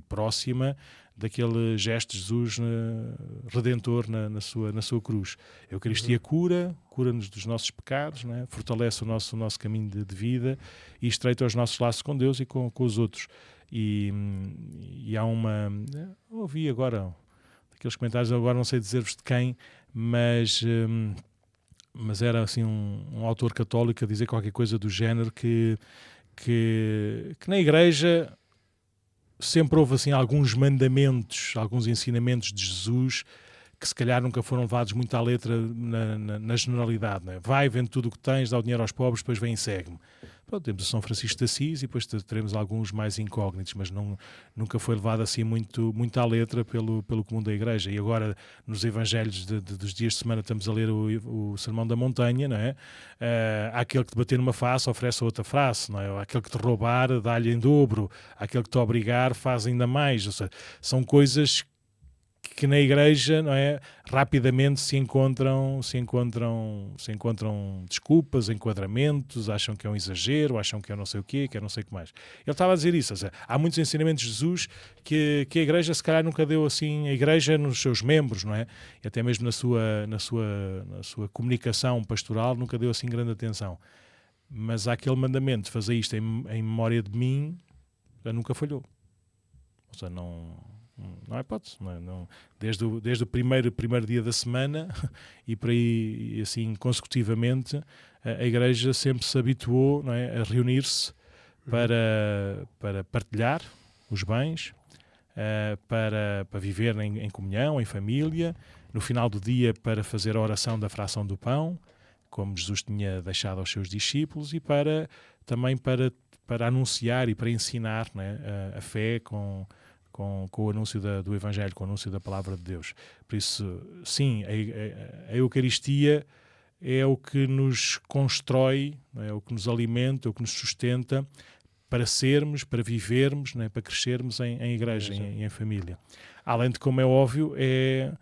próxima daquele gesto de Jesus redentor na sua cruz. A Eucaristia cura-nos dos nossos pecados, não é? Fortalece o nosso caminho de vida e estreita os nossos laços com Deus e com os outros. E há ouvi agora aqueles comentários, agora não sei dizer-vos de quem, mas era assim um autor católico a dizer qualquer coisa do género que na Igreja sempre houve assim alguns mandamentos, alguns ensinamentos de Jesus que se calhar nunca foram levados muito à letra na generalidade, não é? Vai, vende tudo o que tens, dá o dinheiro aos pobres, depois vem e segue-me. Pronto, temos o São Francisco de Assis e depois teremos alguns mais incógnitos, mas nunca foi levado assim muito à letra pelo comum da Igreja. E agora, nos Evangelhos dos dias de semana, estamos a ler o Sermão da Montanha, não é? Há aquele que te bater numa face, oferece outra face, não é? Há aquele que te roubar, dá-lhe em dobro. Há aquele que te obrigar, faz ainda mais. Ou seja, são coisas que na Igreja, não é, rapidamente se encontram desculpas, enquadramentos, acham que é um exagero, acham que é não sei o quê, que é não sei o que mais. Ele estava a dizer isso, ou seja, há muitos ensinamentos de Jesus que a Igreja se calhar nunca deu assim, a Igreja nos seus membros, não é? E até mesmo na sua comunicação pastoral nunca deu assim grande atenção. Mas há aquele mandamento de fazer isto em memória de mim, nunca falhou. Ou seja, Não há hipótese. Desde o primeiro dia da semana e por aí, e assim, consecutivamente, a Igreja sempre se habituou, não é, a reunir-se para partilhar os bens, para viver em comunhão, em família, no final do dia para fazer a oração da fração do pão, como Jesus tinha deixado aos seus discípulos, e também para anunciar e para ensinar, não é, a fé com o anúncio do Evangelho, com o anúncio da Palavra de Deus. Por isso, sim, a Eucaristia é o que nos constrói, não é o que nos alimenta, o que nos sustenta para sermos, para vivermos, não é, para crescermos em igreja, em família. Além de, como é óbvio, é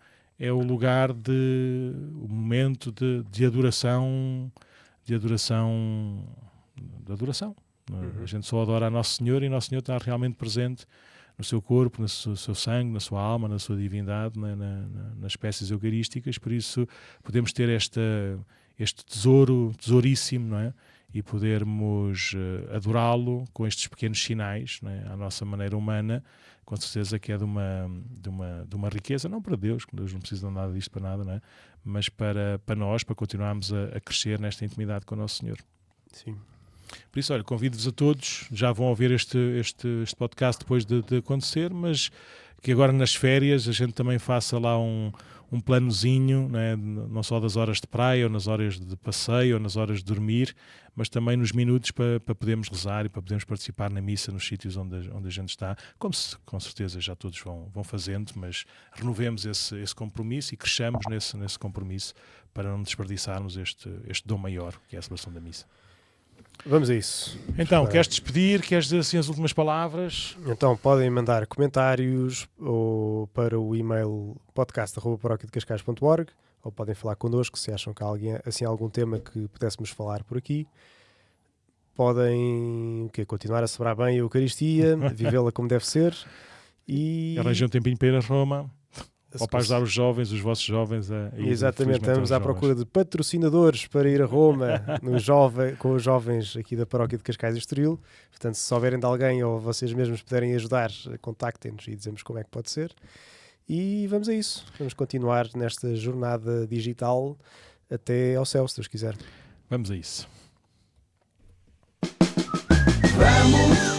o lugar o momento de adoração, A gente só adora a Nosso Senhor e Nosso Senhor está realmente presente no seu corpo, no seu sangue, na sua alma, na sua divindade, nas espécies eucarísticas. Por isso podemos ter este tesouríssimo, não é? E podermos adorá-lo com estes pequenos sinais, não é? À nossa maneira humana, com certeza que é de uma riqueza, não para Deus, que Deus não precisa de nada disto para nada, não é? Mas para nós, para continuarmos a crescer nesta intimidade com o Nosso Senhor. Sim. Por isso, olha, convido-vos a todos, já vão ouvir este podcast depois de acontecer, mas que agora nas férias a gente também faça lá um planozinho, né? Não só das horas de praia, ou nas horas de passeio, ou nas horas de dormir, mas também nos minutos para podermos rezar e para podermos participar na missa nos sítios onde a gente está, como com certeza já todos vão fazendo, mas renovemos esse compromisso e cresçamos nesse compromisso para não desperdiçarmos este dom maior, que é a celebração da missa. Vamos a isso. Então, queres despedir? Queres dizer assim as últimas palavras? Então, podem mandar comentários ou para o e-mail podcast@paroquiadecascais.org, ou podem falar connosco se acham que há algum tema que pudéssemos falar por aqui. Podem continuar a celebrar bem a Eucaristia, vivê-la como deve ser e arranjar um tempinho para ir a Roma. Ou para ajudar os jovens, os vossos jovens a ir. Exatamente, estamos à procura de patrocinadores para ir a Roma com os jovens aqui da Paróquia de Cascais e Estoril. Portanto, se souberem de alguém ou vocês mesmos puderem ajudar, contactem-nos e dizemos como é que pode ser. E vamos a isso. Vamos continuar nesta jornada digital até ao céu, se Deus quiser. Vamos a isso. Vamos!